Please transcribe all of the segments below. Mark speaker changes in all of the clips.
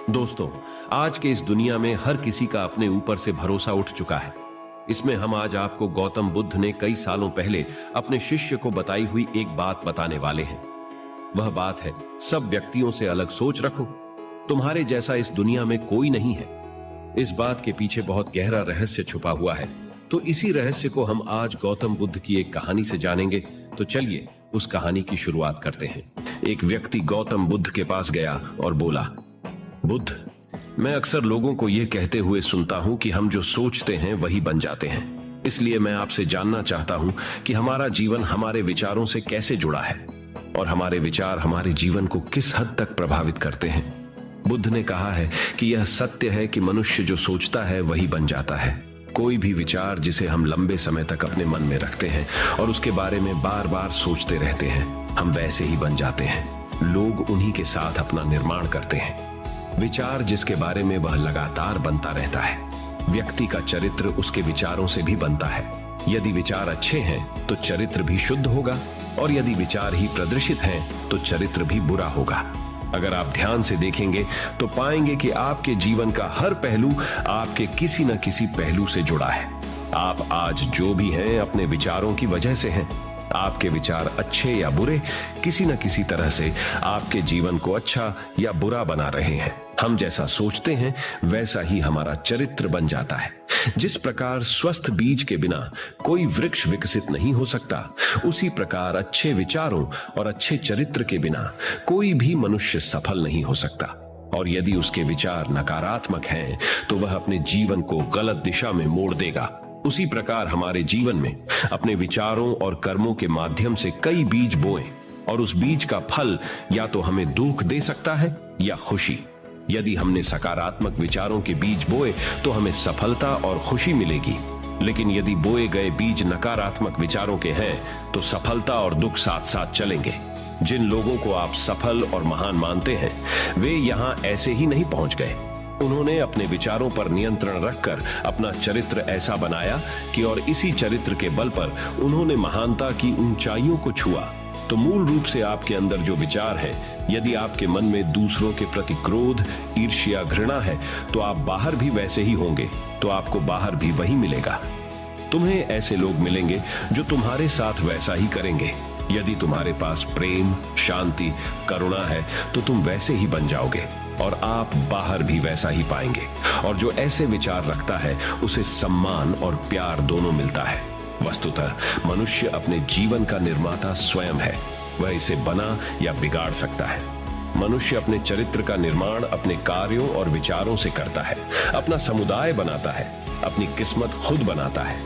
Speaker 1: दोस्तों, आज के इस दुनिया में हर किसी का अपने ऊपर से भरोसा उठ चुका है। इसमें हम आज आपको गौतम बुद्ध ने कई सालों पहले अपने शिष्य को बताई हुई एक बात बताने वाले हैं। वह बात है, सब व्यक्तियों से अलग सोच रखो, तुम्हारे जैसा इस दुनिया में कोई नहीं है। इस बात के पीछे बहुत गहरा रहस्य छुपा हुआ है, तो इसी रहस्य को हम आज गौतम बुद्ध की एक कहानी से जानेंगे। तो चलिए उस कहानी की शुरुआत करते हैं। एक व्यक्ति गौतम बुद्ध के पास गया और बोला, बुद्ध, मैं अक्सर लोगों को यह कहते हुए सुनता हूं कि हम जो सोचते हैं वही बन जाते हैं। इसलिए मैं आपसे जानना चाहता हूं कि हमारा जीवन हमारे विचारों से कैसे जुड़ा है और हमारे विचार हमारे जीवन को किस हद तक प्रभावित करते हैं। बुद्ध ने कहा है कि यह सत्य है कि मनुष्य जो सोचता है वही बन जाता है। कोई भी विचार जिसे हम लंबे समय तक अपने मन में रखते हैं और उसके बारे में बार बार सोचते रहते हैं, हम वैसे ही बन जाते हैं। लोग उन्हीं के साथ अपना निर्माण करते हैं। विचार जिसके बारे में वह लगातार बनता रहता है। व्यक्ति का चरित्र उसके विचारों से भी बनता है। यदि विचार अच्छे हैं तो चरित्र भी शुद्ध होगा, और यदि विचार ही प्रदर्शित हैं तो चरित्र भी बुरा होगा। अगर आप ध्यान से देखेंगे तो पाएंगे कि आपके जीवन का हर पहलू आपके किसी न किसी पहलू से जुड़ा है। आप आज जो भी हैं अपने विचारों की वजह से हैं। आपके विचार अच्छे या बुरे किसी न किसी तरह से आपके जीवन को अच्छा या बुरा बना रहे हैं। हम जैसा सोचते हैं वैसा ही हमारा चरित्र बन जाता है। जिस प्रकार स्वस्थ बीज के बिना कोई वृक्ष विकसित नहीं हो सकता, उसी प्रकार अच्छे विचारों और अच्छे चरित्र के बिना कोई भी मनुष्य सफल नहीं हो सकता। और यदि उसके विचार नकारात्मक हैं तो वह अपने जीवन को गलत दिशा में मोड़ देगा। उसी प्रकार हमारे जीवन में अपने विचारों और कर्मों के माध्यम से कई बीज बोएं, और उस बीज का फल या तो हमें दुख दे सकता है या खुशी। यदि हमने सकारात्मक विचारों के बीज बोए तो हमें सफलता और खुशी मिलेगी, लेकिन यदि बोए गए बीज नकारात्मक विचारों के हैं तो सफलता और दुख साथ साथ चलेंगे। जिन लोगों को आप सफल और महान मानते हैं, वे यहाँ ऐसे ही नहीं पहुंच गए। उन्होंने अपने विचारों पर नियंत्रण रखकर अपना चरित्र ऐसा बनाया कि और इसी चरित्र के बल पर उन्होंने महानता की ऊंचाइयों को छुआ। तो मूल रूप से आपके अंदर जो विचार है, यदि आपके मन में दूसरों के प्रति क्रोध, ईर्ष्या, घृणा है, तो आप बाहर भी वैसे ही होंगे, तो आपको बाहर भी वही मिलेगा। तुम्हें ऐसे लोग मिलेंगे जो तुम्हारे साथ वैसा ही करेंगे। यदि तुम्हारे पास प्रेम, शांति, करुणा है तो तुम वैसे ही बन जाओगे और आप बाहर भी वैसा ही पाएंगे। और जो ऐसे विचार रखता है उसे सम्मान और प्यार दोनों मिलता है। वस्तुतः मनुष्य अपने जीवन का निर्माता स्वयं है। वह इसे बना या बिगाड़ सकता है। मनुष्य अपने चरित्र का निर्माण अपने कार्यों और विचारों से करता है, अपना समुदाय बनाता है, अपनी किस्मत खुद बनाता है।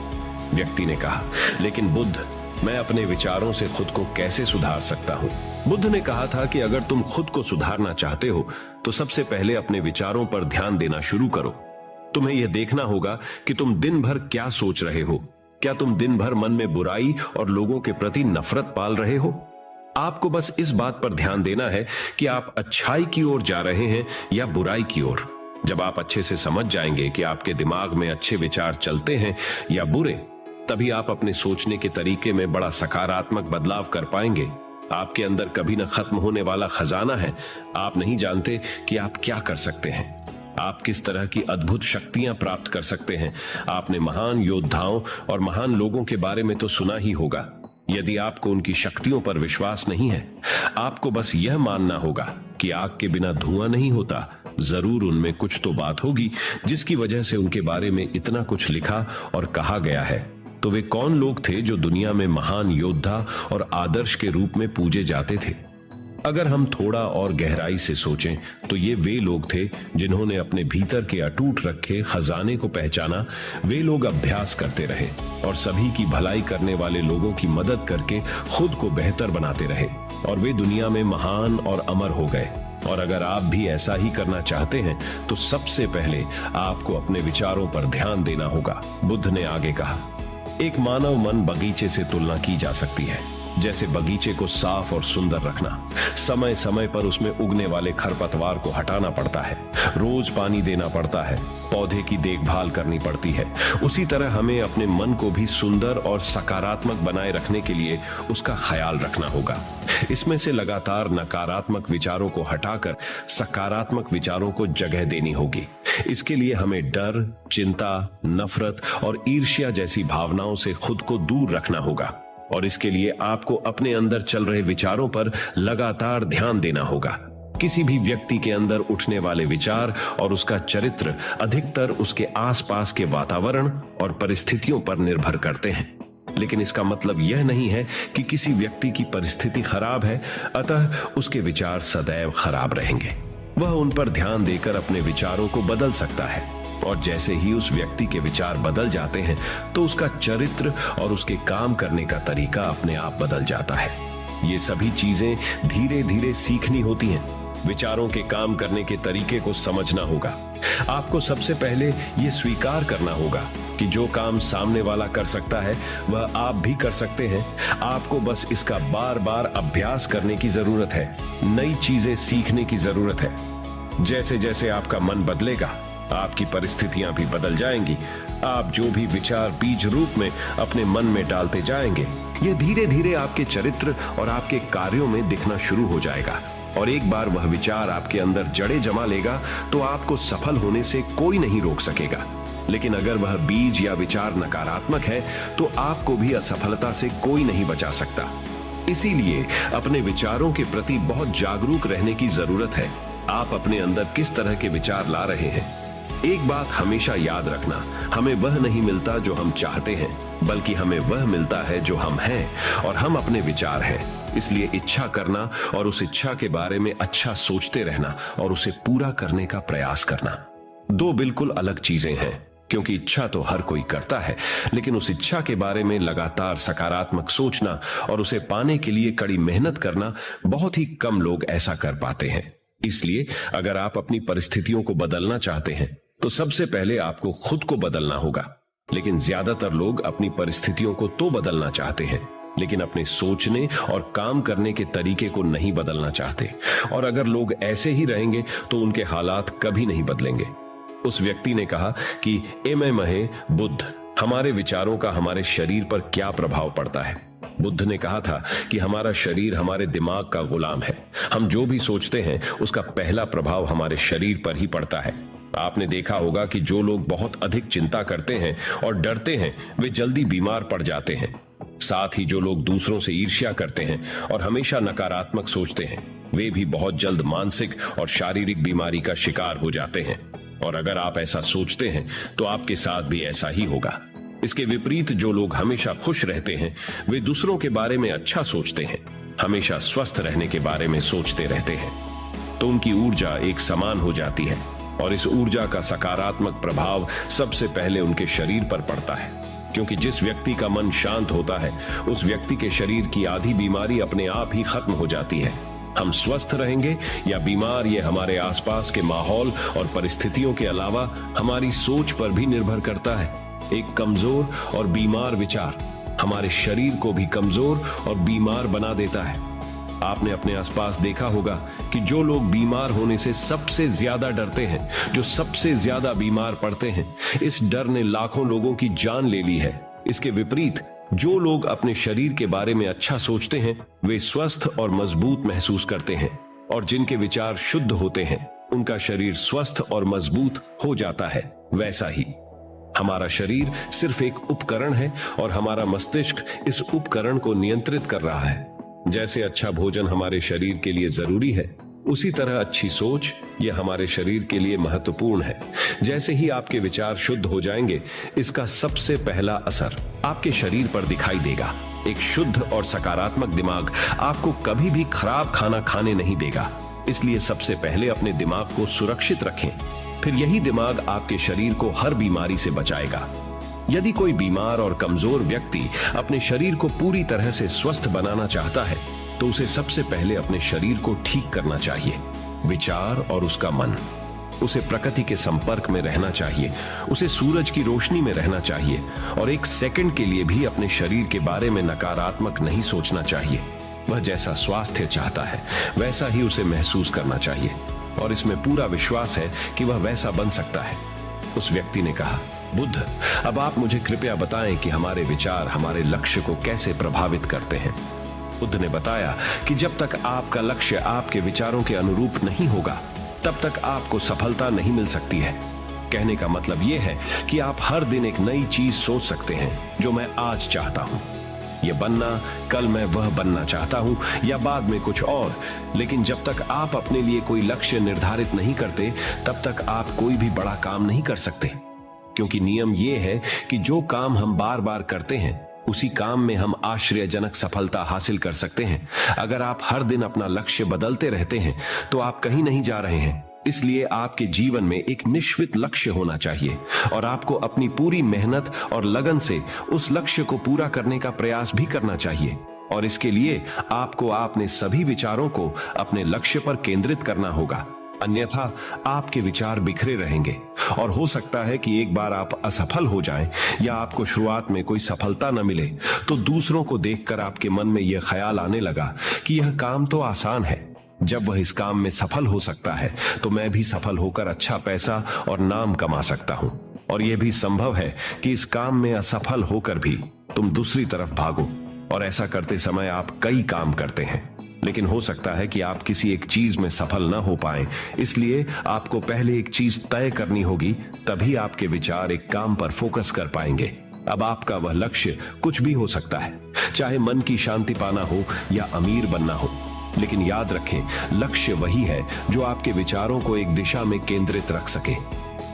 Speaker 1: व्यक्ति ने कहा, लेकिन बुद्ध, मैं अपने विचारों से खुद को कैसे सुधार सकता हूं? बुद्ध ने कहा था कि अगर तुम खुद को सुधारना चाहते हो तो सबसे पहले अपने विचारों पर ध्यान देना शुरू करो। तुम्हें यह देखना होगा कि तुम दिन भर क्या सोच रहे हो। क्या तुम दिन भर मन में बुराई और लोगों के प्रति नफरत पाल रहे हो? आपको बस इस बात पर ध्यान देना है कि आप अच्छाई की ओर जा रहे हैं या बुराई की ओर। जब आप अच्छे से समझ जाएंगे कि आपके दिमाग में अच्छे विचार चलते हैं या बुरे, तभी आप अपने सोचने के तरीके में बड़ा सकारात्मक बदलाव कर पाएंगे। आपके अंदर कभी न खत्म होने वाला खजाना है। आप नहीं जानते कि आप क्या कर सकते हैं, आप किस तरह की अद्भुत शक्तियां प्राप्त कर सकते हैं। आपने महान योद्धाओं और महान लोगों के बारे में तो सुना ही होगा। यदि आपको उनकी शक्तियों पर विश्वास नहीं है, आपको बस यह मानना होगा कि आग के बिना धुआं नहीं होता। जरूर उनमें कुछ तो बात होगी जिसकी वजह से उनके बारे में इतना कुछ लिखा और कहा गया है। तो वे कौन लोग थे जो दुनिया में महान योद्धा और आदर्श के रूप में पूजे जाते थे? अगर हम थोड़ा और गहराई से सोचें तो ये वे लोग थे जिन्होंने अपने भीतर के अटूट रखे खजाने को पहचाना। वे लोग अभ्यास करते रहे और सभी की भलाई करने वाले लोगों की मदद करके खुद को बेहतर बनाते रहे, और वे दुनिया में महान और अमर हो गए। और अगर आप भी ऐसा ही करना चाहते हैं तो सबसे पहले आपको अपने विचारों पर ध्यान देना होगा। बुद्ध ने आगे कहा, एक मानव मन बगीचे से तुलना की जा सकती है। जैसे बगीचे को साफ और सुंदर रखना, समय समय पर उसमें उगने वाले खरपतवार को हटाना पड़ता है, रोज पानी देना पड़ता है, पौधे की देखभाल करनी पड़ती है। उसी तरह हमें अपने मन को भी सुंदर और सकारात्मक बनाए रखने के लिए उसका ख्याल रखना होगा। इसमें से लगातार नकारात्मक विचारों को हटाकर सकारात्मक विचारों को जगह देनी होगी। इसके लिए हमें डर, चिंता, नफरत और ईर्ष्या जैसी भावनाओं से खुद को दूर रखना होगा। और इसके लिए आपको अपने अंदर चल रहे विचारों पर लगातार ध्यान देना होगा। किसी भी व्यक्ति के अंदर उठने वाले विचार और उसका चरित्र अधिकतर उसके आसपास के वातावरण और परिस्थितियों पर निर्भर करते हैं। लेकिन इसका मतलब यह नहीं है कि किसी व्यक्ति की परिस्थिति खराब है, अतः उसके विचार सदैव खराब रहेंगे। वह उन पर ध्यान देकर अपने विचारों को बदल सकता है, और जैसे ही उस व्यक्ति के विचार बदल जाते हैं तो उसका चरित्र और उसके काम करने का तरीका अपने आप बदल जाता है। ये सभी चीजें धीरे धीरे सीखनी होती हैं। विचारों के काम करने के तरीके को समझना होगा। आपको सबसे पहले ये स्वीकार करना होगा कि जो काम सामने वाला कर सकता है वह आप भी कर सकते हैं। आपको बस इसका बार बार अभ्यास करने की जरूरत है, नई चीजें सीखने की जरूरत है। जैसे जैसे आपका मन बदलेगा, आपकी परिस्थितियां भी बदल जाएंगी। आप जो भी विचार बीज रूप में अपने मन में डालते जाएंगे, यह धीरे धीरे आपके चरित्र और आपके कार्यों में दिखना शुरू हो जाएगा। और एक बार वह विचार आपके अंदर जड़ें जमा लेगा तो आपको सफल होने से कोई नहीं रोक सकेगा। लेकिन अगर वह बीज या विचार नकारात्मक है तो आपको भी असफलता से कोई नहीं बचा सकता। इसीलिए अपने विचारों के प्रति बहुत जागरूक रहने की जरूरत है। आप अपने अंदर किस तरह के विचार ला रहे हैं। एक बात हमेशा याद रखना, हमें वह नहीं मिलता जो हम चाहते हैं, बल्कि हमें वह मिलता है जो हम हैं, और हम अपने विचार हैं। इसलिए इच्छा करना और उस इच्छा के बारे में अच्छा सोचते रहना और उसे पूरा करने का प्रयास करना दो बिल्कुल अलग चीजें हैं। क्योंकि इच्छा तो हर कोई करता है, लेकिन उस इच्छा के बारे में लगातार सकारात्मक सोचना और उसे पाने के लिए कड़ी मेहनत करना बहुत ही कम लोग ऐसा कर पाते हैं। इसलिए अगर आप अपनी परिस्थितियों को बदलना चाहते हैं तो सबसे पहले आपको खुद को बदलना होगा। लेकिन ज्यादातर लोग अपनी परिस्थितियों को तो बदलना चाहते हैं, लेकिन अपने सोचने और काम करने के तरीके को नहीं बदलना चाहते। और अगर लोग ऐसे ही रहेंगे तो उनके हालात कभी नहीं बदलेंगे। उस व्यक्ति ने कहा कि एमै महे बुद्ध, हमारे विचारों का हमारे शरीर पर क्या प्रभाव पड़ता है। बुद्ध ने कहा था कि हमारा शरीर हमारे दिमाग का गुलाम है। हम जो भी सोचते हैं उसका पहला प्रभाव हमारे शरीर पर ही पड़ता है। आपने देखा होगा कि जो लोग बहुत अधिक चिंता करते हैं और डरते हैं वे जल्दी बीमार पड़ जाते हैं। साथ ही जो लोग दूसरों से ईर्ष्या करते हैं और हमेशा नकारात्मक सोचते हैं वे भी बहुत जल्द मानसिक और शारीरिक बीमारी का शिकार हो जाते हैं। और अगर आप ऐसा सोचते हैं तो आपके साथ भी ऐसा ही होगा। इसके विपरीत जो लोग हमेशा खुश रहते हैं वे दूसरों के बारे में अच्छा सोचते हैं, हमेशा स्वस्थ रहने के बारे में सोचते रहते हैं, तो उनकी ऊर्जा एक समान हो जाती है। और इस ऊर्जा का सकारात्मक प्रभाव सबसे पहले उनके शरीर पर पड़ता है। क्योंकि जिस व्यक्ति का मन शांत होता है उस व्यक्ति के शरीर की आधी बीमारी अपने आप ही खत्म हो जाती है। हम स्वस्थ रहेंगे या बीमार, ये हमारे आसपास के माहौल और परिस्थितियों के अलावा हमारी सोच पर भी निर्भर करता है। एक कमजोर और बीमार विचार हमारे शरीर को भी कमजोर और बीमार बना देता है। आपने अपने आसपास देखा होगा कि जो लोग बीमार होने से सबसे ज्यादा डरते हैं, जो सबसे ज्यादा बीमार पड़ते हैं, इस डर ने लाखों लोगों की जान ले ली है। इसके विपरीत जो लोग अपने शरीर के बारे में अच्छा सोचते हैं वे स्वस्थ और मजबूत महसूस करते हैं, और जिनके विचार शुद्ध होते हैं उनका शरीर स्वस्थ और मजबूत हो जाता है। वैसा ही हमारा शरीर सिर्फ एक उपकरण है और हमारा मस्तिष्क इस उपकरण को नियंत्रित कर रहा है। जैसे अच्छा भोजन हमारे शरीर के लिए जरूरी है, उसी तरह अच्छी सोच यह हमारे शरीर के लिए महत्वपूर्ण है। जैसे ही आपके विचार शुद्ध हो जाएंगे, इसका सबसे पहला असर आपके शरीर पर दिखाई देगा। एक शुद्ध और सकारात्मक दिमाग आपको कभी भी खराब खाना खाने नहीं देगा। इसलिए सबसे पहले अपने दिमाग को सुरक्षित रखें, फिर यही दिमाग आपके शरीर को हर बीमारी से बचाएगा। यदि कोई बीमार और कमजोर व्यक्ति अपने शरीर को पूरी तरह से स्वस्थ बनाना चाहता है तो उसे सबसे पहले अपने शरीर को ठीक करना चाहिए, विचार और उसका मन। उसे प्रकृति के संपर्क में रहना चाहिए, उसे सूरज की रोशनी में रहना चाहिए और एक सेकंड के लिए भी अपने शरीर के बारे में नकारात्मक नहीं सोचना चाहिए। वह जैसा स्वास्थ्य चाहता है वैसा ही उसे महसूस करना चाहिए और इसमें पूरा विश्वास है कि वह वैसा बन सकता है। उस व्यक्ति ने कहा, बुद्ध, अब आप मुझे कृपया बताएं कि हमारे विचार हमारे लक्ष्य को कैसे प्रभावित करते हैं। बुद्ध ने बताया कि जब तक आपका लक्ष्य आपके विचारों के अनुरूप नहीं होगा तब तक आपको सफलता नहीं मिल सकती है। कहने का मतलब यह है कि आप हर दिन एक नई चीज सोच सकते हैं, जो मैं आज चाहता हूं, यह बनना, कल मैं वह बनना चाहता हूं या बाद में कुछ और। लेकिन जब तक आप अपने लिए कोई लक्ष्य निर्धारित नहीं करते तब तक आप कोई भी बड़ा काम नहीं कर सकते, क्योंकि नियम यह है कि जो काम हम बार बार करते हैं उसी काम में हम आश्चर्यजनक सफलता हासिल कर सकते हैं। अगर आप हर दिन अपना लक्ष्य बदलते रहते हैं तो आप कहीं नहीं जा रहे हैं। इसलिए आपके जीवन में एक निश्चित लक्ष्य होना चाहिए और आपको अपनी पूरी मेहनत और लगन से उस लक्ष्य को पूरा करने का प्रयास भी करना चाहिए। और इसके लिए आपको अपने सभी विचारों को अपने लक्ष्य पर केंद्रित करना होगा, अन्यथा आपके विचार बिखरे रहेंगे और हो सकता है कि एक बार आप असफल हो जाएं या आपको शुरुआत में कोई सफलता न मिले तो दूसरों को देखकर आपके मन में यह ख्याल आने लगा कि यह काम तो आसान है, जब वह इस काम में सफल हो सकता है तो मैं भी सफल होकर अच्छा पैसा और नाम कमा सकता हूं। और यह भी संभव है कि इस काम में असफल होकर भी तुम दूसरी तरफ भागो और ऐसा करते समय आप कई काम करते हैं, लेकिन हो सकता है कि आप किसी एक चीज में सफल न हो पाए। इसलिए आपको पहले एक चीज तय करनी होगी, तभी आपके विचार एक काम पर फोकस कर पाएंगे। अब आपका वह लक्ष्य कुछ भी हो सकता है, चाहे मन की शांति पाना हो या अमीर बनना हो, लेकिन याद रखें, लक्ष्य वही है जो आपके विचारों को एक दिशा में केंद्रित रख सके।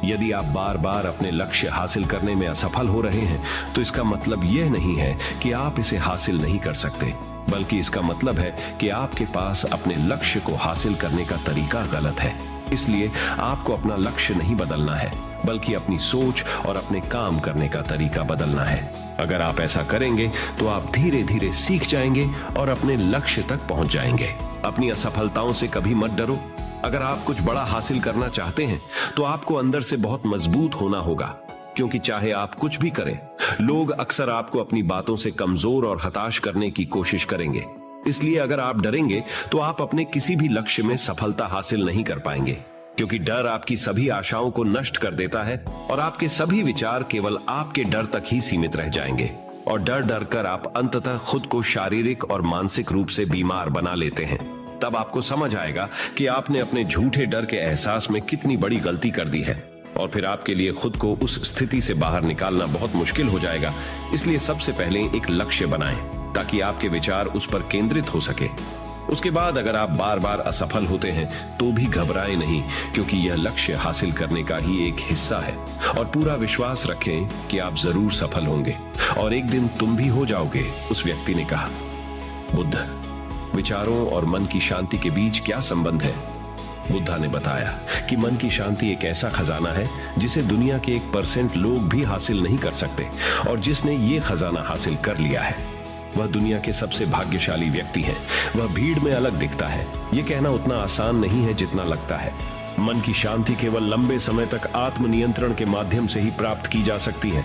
Speaker 1: यदि आप बार बार अपने लक्ष्य हासिल करने में असफल हो रहे हैं तो इसका मतलब यह नहीं है कि आप इसे हासिल नहीं कर सकते, बल्कि इसका मतलब है कि आपके पास अपने लक्ष्य को हासिल करने का तरीका गलत है। इसलिए आपको अपना लक्ष्य नहीं बदलना है, बल्कि अपनी सोच और अपने काम करने का तरीका बदलना है। अगर आप ऐसा करेंगे तो आप धीरे धीरे सीख जाएंगे और अपने लक्ष्य तक पहुंच जाएंगे। अपनी असफलताओं से कभी मत डरो। अगर आप कुछ बड़ा हासिल करना चाहते हैं तो आपको अंदर से बहुत मजबूत होना होगा, क्योंकि चाहे आप कुछ भी करें, लोग अक्सर आपको अपनी बातों से कमजोर और हताश करने की कोशिश करेंगे। इसलिए अगर आप डरेंगे तो आप अपने किसी भी लक्ष्य में सफलता हासिल नहीं कर पाएंगे, क्योंकि डर आपकी सभी आशाओं को नष्ट कर देता है और आपके सभी विचार केवल आपके डर तक ही सीमित रह जाएंगे। और डर डर कर आप अंततः खुद को शारीरिक और मानसिक रूप से बीमार बना लेते हैं। तब आपको समझ आएगा कि आपने अपने झूठे डर के एहसास में कितनी बड़ी गलती कर दी है और फिर आपके लिए खुद को उस स्थिति से बाहर निकालना बहुत मुश्किल हो जाएगा। इसलिए सबसे पहले एक लक्ष्य बनाएं ताकि आपके विचार उस पर केंद्रित हो सके। उसके बाद अगर आप बार बार असफल होते हैं तो भी घबराएं नहीं, क्योंकि यह लक्ष्य हासिल करने का ही एक हिस्सा है। और पूरा विश्वास रखें कि आप जरूर सफल होंगे और एक दिन तुम भी हो जाओगे, उस व्यक्ति ने कहा। बुद्ध, विचारों और मन की शांति के बीच क्या संबंध है? बुद्धा ने बताया कि मन की शांति एक ऐसा खजाना है जिसे दुनिया के 1% लोग भी हासिल नहीं कर सकते, और जिसने ये खजाना हासिल कर लिया है वह दुनिया के सबसे भाग्यशाली व्यक्ति है। वह भीड़ में अलग दिखता है, ये कहना उतना आसान नहीं है जितना लगता है। मन की शांति केवल लंबे समय तक आत्मनियंत्रण के माध्यम से ही प्राप्त की जा सकती है।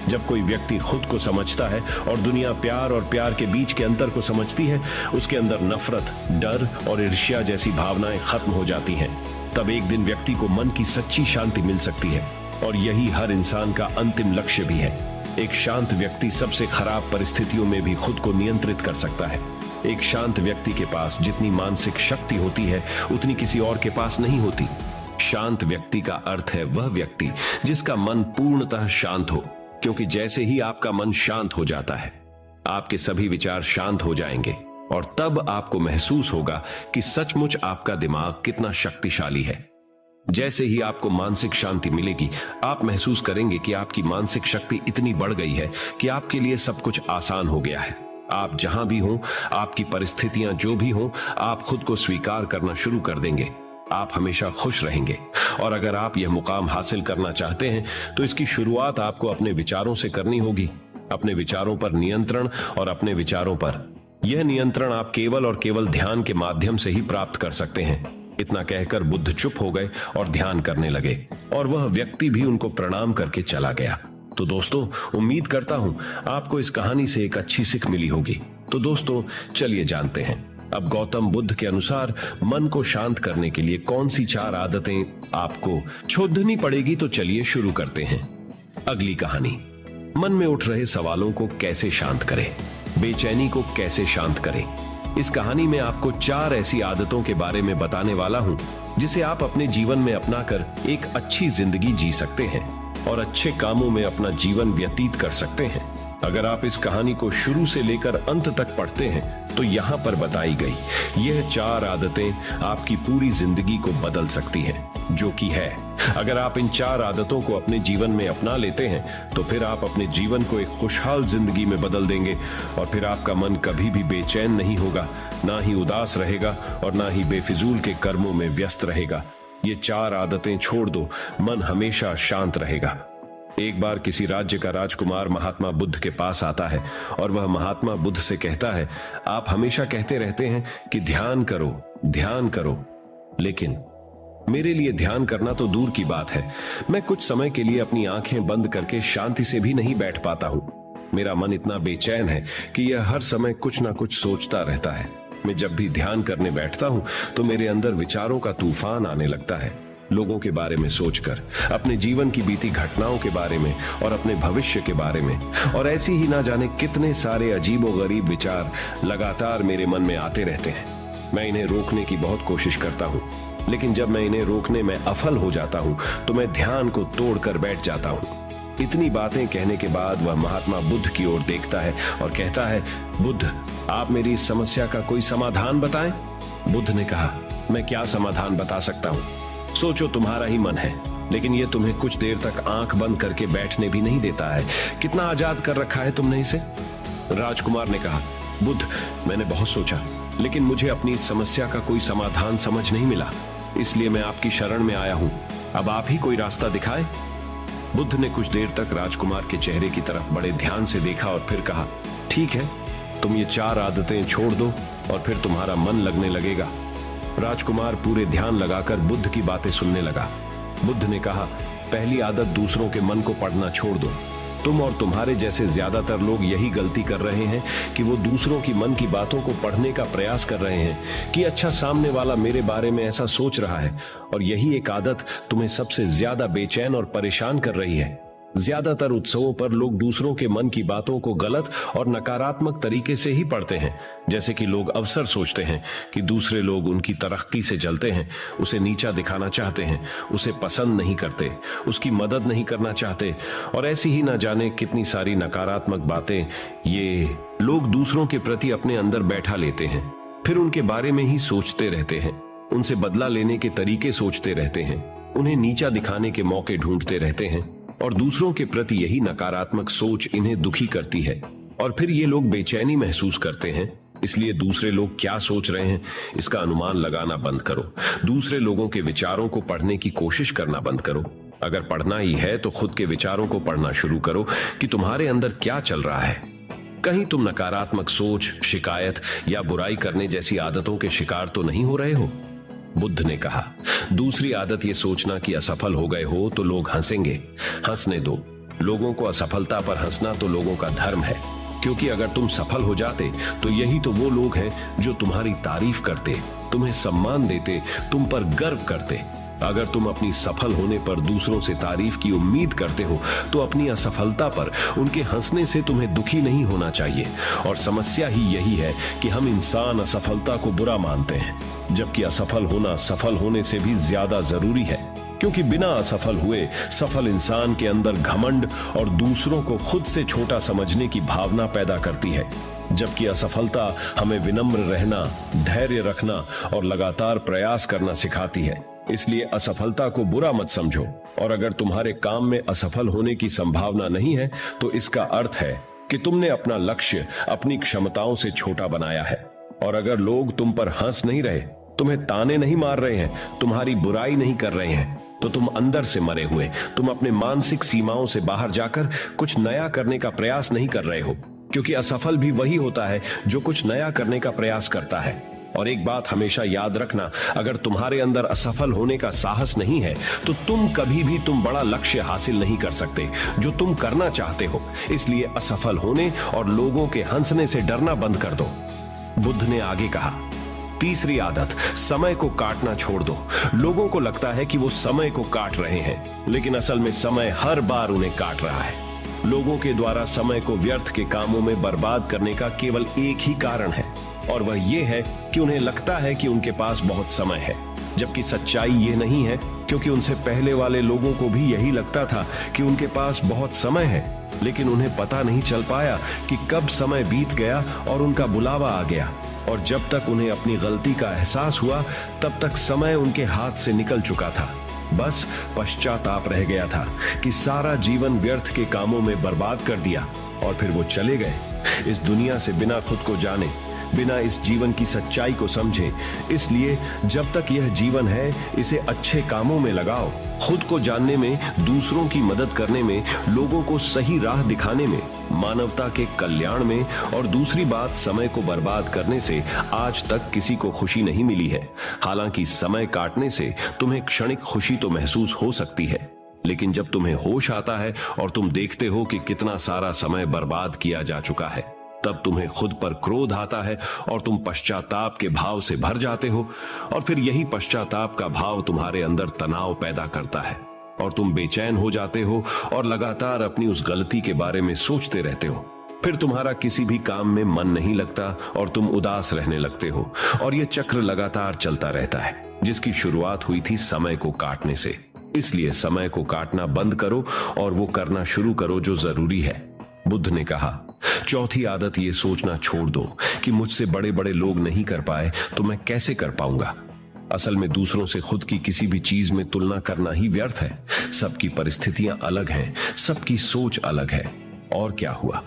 Speaker 1: जब कोई व्यक्ति खुद को समझता है और दुनिया प्यार और प्यार के बीच के अंतर को समझती है, उसके अंदर नफरत, डर और ईर्ष्या जैसी भावनाएं खत्म हो जाती हैं। तब एक दिन व्यक्ति को मन की सच्ची शांति मिल सकती है, और यही हर इंसान का अंतिम लक्ष्य भी है। एक शांत व्यक्ति सबसे खराब परिस्थितियों में भी खुद को नियंत्रित कर सकता है। एक शांत व्यक्ति के पास जितनी मानसिक शक्ति होती है उतनी किसी और के पास नहीं होती। शांत व्यक्ति का अर्थ है वह व्यक्ति जिसका मन पूर्णतः शांत हो, क्योंकि जैसे ही आपका मन शांत हो जाता है आपके सभी विचार शांत हो जाएंगे, और तब आपको महसूस होगा कि सचमुच आपका दिमाग कितना शक्तिशाली है। जैसे ही आपको मानसिक शांति मिलेगी, आप महसूस करेंगे कि आपकी मानसिक शक्ति इतनी बढ़ गई है कि आपके लिए सब कुछ आसान हो गया है। आप जहां भी हों, आपकी परिस्थितियां जो भी हों, आप खुद को स्वीकार करना शुरू कर देंगे। आप हमेशा खुश रहेंगे। और अगर आप यह मुकाम हासिल करना चाहते हैं तो इसकी शुरुआत आपको अपने विचारों से करनी होगी। अपने विचारों पर नियंत्रण और अपने विचारों पर यह नियंत्रण आप केवल और केवल ध्यान के माध्यम से ही प्राप्त कर सकते हैं। इतना कहकर बुद्ध चुप हो गए और ध्यान करने लगे और वह व्यक्ति भी उनको प्रणाम करके चला गया। तो दोस्तों, उम्मीद करता हूं आपको इस कहानी से एक अच्छी सीख मिली होगी। तो दोस्तों, चलिए जानते हैं अब गौतम बुद्ध के अनुसार मन को शांत करने के लिए कौन सी 4 आदतें आपको छोड़नी पड़ेगी। तो चलिए शुरू करते हैं अगली कहानी। मन में उठ रहे सवालों को कैसे शांत करें, बेचैनी को कैसे शांत करें। इस कहानी में आपको 4 ऐसी आदतों के बारे में बताने वाला हूं जिसे आप अपने जीवन में अपनाकर एक अच्छी जिंदगी जी सकते हैं और अच्छे कामों में अपना जीवन व्यतीत कर सकते हैं। अगर आप इस कहानी को शुरू से लेकर अंत तक पढ़ते हैं तो यहाँ पर बताई गई यह 4 आदतें आपकी पूरी जिंदगी को बदल सकती हैं, जो कि है अगर आप इन 4 आदतों को अपने जीवन में अपना लेते हैं तो फिर आप अपने जीवन को एक खुशहाल जिंदगी में बदल देंगे और फिर आपका मन कभी भी बेचैन नहीं होगा, ना ही उदास रहेगा और ना ही बेफिजूल के कर्मों में व्यस्त रहेगा। ये 4 आदतें छोड़ दो, मन हमेशा शांत रहेगा। एक बार किसी राज्य का राजकुमार महात्मा बुद्ध के पास आता है और वह महात्मा बुद्ध से कहता है, आप हमेशा कहते रहते हैं कि ध्यान करो, ध्यान करो, लेकिन मेरे लिए ध्यान करना तो दूर की बात है। मैं कुछ समय के लिए अपनी आंखें बंद करके शांति से भी नहीं बैठ पाता हूं। मेरा मन इतना बेचैन है कि यह हर समय कुछ ना कुछ सोचता रहता है। मैं जब भी ध्यान करने बैठता हूं तो मेरे अंदर विचारों का तूफान आने लगता है, लोगों के बारे में सोचकर, अपने जीवन की बीती घटनाओं के बारे में और अपने भविष्य के बारे में। और ऐसी ही ना जाने कितने सारे अजीबोगरीब विचार लगातार मेरे मन में आते रहते हैं। मैं इन्हें रोकने की बहुत कोशिश करता हूँ, लेकिन जब मैं इन्हें रोकने में असफल हो जाता हूँ तो मैं ध्यान को तोड़कर बैठ जाता हूँ। इतनी बातें कहने के बाद वह महात्मा बुद्ध की ओर देखता है और कहता है, बुद्ध, आप मेरी इस समस्या का कोई समाधान बताएं। बुद्ध ने कहा, मैं क्या समाधान बता सकता हूँ, सोचो, तुम्हारा ही मन है, लेकिन ये तुम्हें कुछ देर तक आंख बंद करके बैठने भी नहीं देता है। कितना आजाद कर रखा है तुमने इसे। राजकुमार ने कहा, बुद्ध, मैंने बहुत सोचा, लेकिन मुझे अपनी इस समस्या का कोई समाधान समझ नहीं मिला, इसलिए मैं आपकी शरण में आया हूं। अब आप ही कोई रास्ता दिखाए। बुद्ध ने कुछ देर तक राजकुमार के चेहरे की तरफ बड़े ध्यान से देखा और फिर कहा, ठीक है, तुम ये 4 आदतें छोड़ दो और फिर तुम्हारा मन लगने लगेगा। राजकुमार पूरे ध्यान लगाकर बुद्ध की बातें सुनने लगा। बुद्ध ने कहा, पहली आदत, दूसरों के मन को पढ़ना छोड़ दो। तुम और तुम्हारे जैसे ज्यादातर लोग यही गलती कर रहे हैं कि वो दूसरों की मन की बातों को पढ़ने का प्रयास कर रहे हैं कि अच्छा, सामने वाला मेरे बारे में ऐसा सोच रहा है, और यही एक आदत तुम्हें सबसे ज्यादा बेचैन और परेशान कर रही है। ज्यादातर उत्सवों पर लोग दूसरों के मन की बातों को गलत और नकारात्मक तरीके से ही पढ़ते हैं। जैसे कि लोग अवसर सोचते हैं कि दूसरे लोग उनकी तरक्की से जलते हैं, उसे नीचा दिखाना चाहते हैं, उसे पसंद नहीं करते, उसकी मदद नहीं करना चाहते, और ऐसी ही ना जाने कितनी सारी नकारात्मक बातें ये लोग दूसरों के प्रति अपने अंदर बैठा लेते हैं। फिर उनके बारे में ही सोचते रहते हैं, उनसे बदला लेने के तरीके सोचते रहते हैं, उन्हें नीचा दिखाने के मौके ढूंढते रहते हैं, और दूसरों के प्रति यही नकारात्मक सोच इन्हें दुखी करती है। और फिर ये लोग बेचैनी महसूस करते हैं, इसलिए दूसरे लोग क्या सोच रहे हैं इसका अनुमान लगाना बंद करो। दूसरे लोगों के विचारों को पढ़ने की कोशिश करना बंद करो। अगर पढ़ना ही है तो खुद के विचारों को पढ़ना शुरू करो कि तुम्हारे अंदर क्या चल रहा है। कहीं तुम नकारात्मक सोच, शिकायत या बुराई करने जैसी आदतों के शिकार तो नहीं हो रहे हो। बुद्ध ने कहा, दूसरी आदत ये सोचना कि असफल हो गए हो तो लोग हंसेंगे। हंसने दो। लोगों को असफलता पर हंसना तो लोगों का धर्म है, क्योंकि अगर तुम सफल हो जाते तो यही तो वो लोग हैं जो तुम्हारी तारीफ करते, तुम्हें सम्मान देते, तुम पर गर्व करते। अगर तुम अपनी सफल होने पर दूसरों से तारीफ की उम्मीद करते हो तो अपनी असफलता पर उनके हंसने से तुम्हें दुखी नहीं होना चाहिए। और समस्या ही यही है कि हम इंसान असफलता को बुरा मानते हैं, जबकि असफल होना सफल होने से भी ज्यादा जरूरी है, क्योंकि बिना असफल हुए सफल इंसान के अंदर घमंड और दूसरों को खुद से छोटा समझने की भावना पैदा करती है, जबकि असफलता हमें विनम्र रहना, धैर्य रखना और लगातार प्रयास करना सिखाती है। इसलिए असफलता को बुरा मत समझो, और अगर तुम्हारे काम में असफल होने की संभावना नहीं है तो इसका अर्थ है कि तुमने अपना लक्ष्य अपनी क्षमताओं से छोटा बनाया है। और अगर लोग तुम पर हंस नहीं रहे, तुम्हें ताने नहीं मार रहे हैं, तुम्हारी बुराई नहीं कर रहे हैं, तो तुम अंदर से मरे हुए, तुम अपने मानसिक सीमाओं से बाहर जाकर कुछ नया करने का प्रयास नहीं कर रहे हो, क्योंकि असफल भी वही होता है जो कुछ नया करने का प्रयास करता है। और एक बात हमेशा याद रखना, अगर तुम्हारे अंदर असफल होने का साहस नहीं है तो तुम कभी भी बड़ा लक्ष्य हासिल नहीं कर सकते जो तुम करना चाहते हो। इसलिए असफल होने और लोगों के हंसने से डरना बंद कर दो। बुद्ध ने आगे कहा, तीसरी आदत, समय को काटना छोड़ दो। लोगों को लगता है कि वो समय को काट रहे हैं, लेकिन असल में समय हर बार उन्हें काट रहा है। लोगों के द्वारा समय को व्यर्थ के कामों में बर्बाद करने का केवल एक ही कारण है, और वह यह है कि उन्हें लगता है कि उनके पास बहुत समय है, जबकि सच्चाई ये नहीं है, क्योंकि उनसे पहले वाले लोगों को भी यही लगता था कि उनके पास बहुत समय है, लेकिन उन्हें पता नहीं चल पाया कि कब समय बीत गया और उनका बुलावा आ गया। और जब तक उन्हें अपनी गलती का एहसास हुआ तब तक समय उनके हाथ से निकल चुका था। बस पश्चाताप रह गया था कि सारा जीवन व्यर्थ के कामों में बर्बाद कर दिया, और फिर वो चले गए इस दुनिया से बिना खुद को जाने, बिना इस जीवन की सच्चाई को समझे। इसलिए जब तक यह जीवन है, इसे अच्छे कामों में लगाओ, खुद को जानने में, दूसरों की मदद करने में, लोगों को सही राह दिखाने में, मानवता के कल्याण में। और दूसरी बात, समय को बर्बाद करने से आज तक किसी को खुशी नहीं मिली है। हालांकि समय काटने से तुम्हें क्षणिक खुशी तो महसूस हो सकती है, लेकिन जब तुम्हें होश आता है और तुम देखते हो कि कितना सारा समय बर्बाद किया जा चुका है, तब तुम्हें खुद पर क्रोध आता है और तुम पश्चाताप के भाव से भर जाते हो। और फिर यही पश्चाताप का भाव तुम्हारे अंदर तनाव पैदा करता है और तुम बेचैन हो जाते हो और लगातार अपनी उस गलती के बारे में सोचते रहते हो। फिर तुम्हारा किसी भी काम में मन नहीं लगता और तुम उदास रहने लगते हो, और यह चक्र लगातार चलता रहता है, जिसकी शुरुआत हुई थी समय को काटने से। इसलिए समय को काटना बंद करो और वो करना शुरू करो जो जरूरी है। बुद्ध ने कहा, चौथी आदत, ये सोचना छोड़ दो कि मुझसे बड़े बड़े लोग नहीं कर पाए तो मैं कैसे कर पाऊंगा। असल में दूसरों से खुद की किसी भी चीज में तुलना करना ही व्यर्थ है। सबकी परिस्थितियां अलग हैं, सबकी सोच अलग है। और क्या हुआ,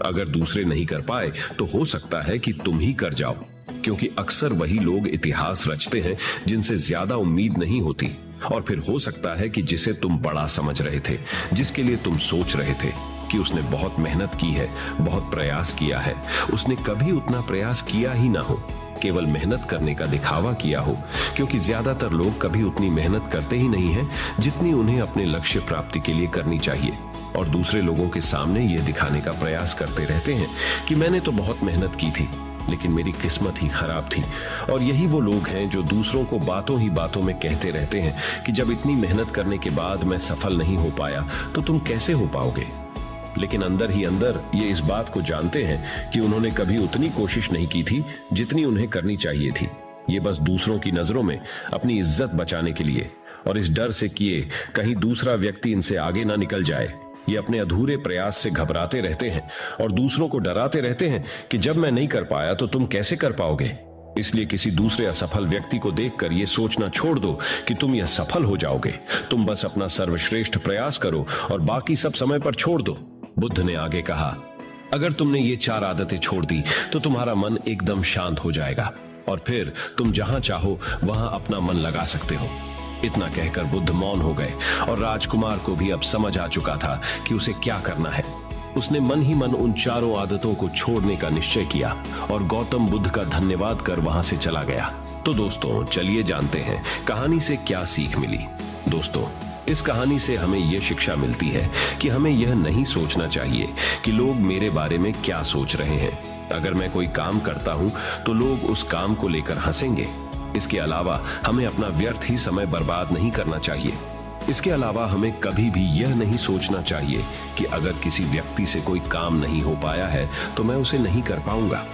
Speaker 1: अगर दूसरे नहीं कर पाए तो हो सकता है कि तुम ही कर जाओ, क्योंकि अक्सर वही लोग इतिहास रचते हैं जिनसे ज्यादा उम्मीद नहीं होती। और फिर हो सकता है कि जिसे तुम बड़ा समझ रहे थे, जिसके लिए तुम सोच रहे थे कि उसने बहुत मेहनत की है, बहुत प्रयास किया है, उसने कभी उतना प्रयास किया ही ना हो, केवल मेहनत करने का दिखावा किया हो। क्योंकि ज्यादातर लोग कभी उतनी मेहनत करते ही नहीं हैं जितनी उन्हें अपने लक्ष्य प्राप्ति के लिए करनी चाहिए, और दूसरे लोगों के सामने यह दिखाने का प्रयास करते रहते हैं कि मैंने तो बहुत मेहनत की थी, लेकिन मेरी किस्मत ही खराब थी। और यही वो लोग हैं जो दूसरों को बातों ही बातों में कहते रहते हैं कि जब इतनी मेहनत करने के बाद मैं सफल नहीं हो पाया तो तुम कैसे हो पाओगे। लेकिन अंदर ही अंदर ये इस बात को जानते हैं कि उन्होंने कभी उतनी कोशिश नहीं की थी जितनी उन्हें करनी चाहिए थी। ये बस दूसरों की नजरों में अपनी इज्जत बचाने के लिए और इस डर से किए कहीं दूसरा व्यक्ति इनसे आगे ना निकल जाए, ये अपने अधूरे प्रयास से घबराते रहते हैं और दूसरों को डराते रहते हैं कि जब मैं नहीं कर पाया तो तुम कैसे कर पाओगे। इसलिए किसी दूसरे असफल व्यक्ति को देखकर यह सोचना छोड़ दो कि तुम यह सफल हो जाओगे। तुम बस अपना सर्वश्रेष्ठ प्रयास करो और बाकी सब समय पर छोड़ दो। बुद्ध ने आगे कहा, अगर तुमने ये 4 आदतें छोड़ दी तो तुम्हारा मन एकदम शांत हो जाएगा और फिर तुम जहां चाहो वहां अपना मन लगा सकते हो। इतना कहकर बुद्ध मौन हो गए और राजकुमार को भी अब समझ आ चुका था कि उसे क्या करना है। उसने मन ही मन उन 4 आदतों को छोड़ने का निश्चय किया और गौतम बुद्ध का धन्यवाद कर वहां से चला गया। तो दोस्तों, चलिए जानते हैं कहानी से क्या सीख मिली। दोस्तों, इस कहानी से हमें यह शिक्षा मिलती है कि हमें यह नहीं सोचना चाहिए कि लोग मेरे बारे में क्या सोच रहे हैं। अगर मैं कोई काम करता हूं तो लोग उस काम को लेकर हंसेंगे। इसके अलावा हमें अपना व्यर्थ ही समय बर्बाद नहीं करना चाहिए। इसके अलावा हमें कभी भी यह नहीं सोचना चाहिए कि अगर किसी व्यक्ति से कोई काम नहीं हो पाया है तो मैं उसे नहीं कर पाऊंगा।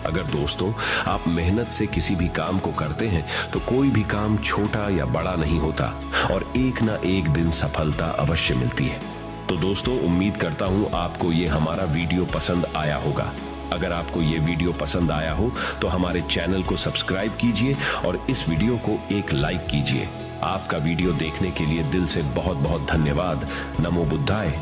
Speaker 1: अगर दोस्तों आप मेहनत से किसी भी काम को करते हैं तो कोई भी काम छोटा या बड़ा नहीं होता और एक ना एक दिन सफलता अवश्य मिलती है। तो दोस्तों, उम्मीद करता हूं आपको ये हमारा वीडियो पसंद आया होगा। अगर आपको ये वीडियो पसंद आया हो तो हमारे चैनल को सब्सक्राइब कीजिए और इस वीडियो को एक लाइक कीजिए। आपका वीडियो देखने के लिए दिल से बहुत बहुत धन्यवाद। नमो बुद्धाय।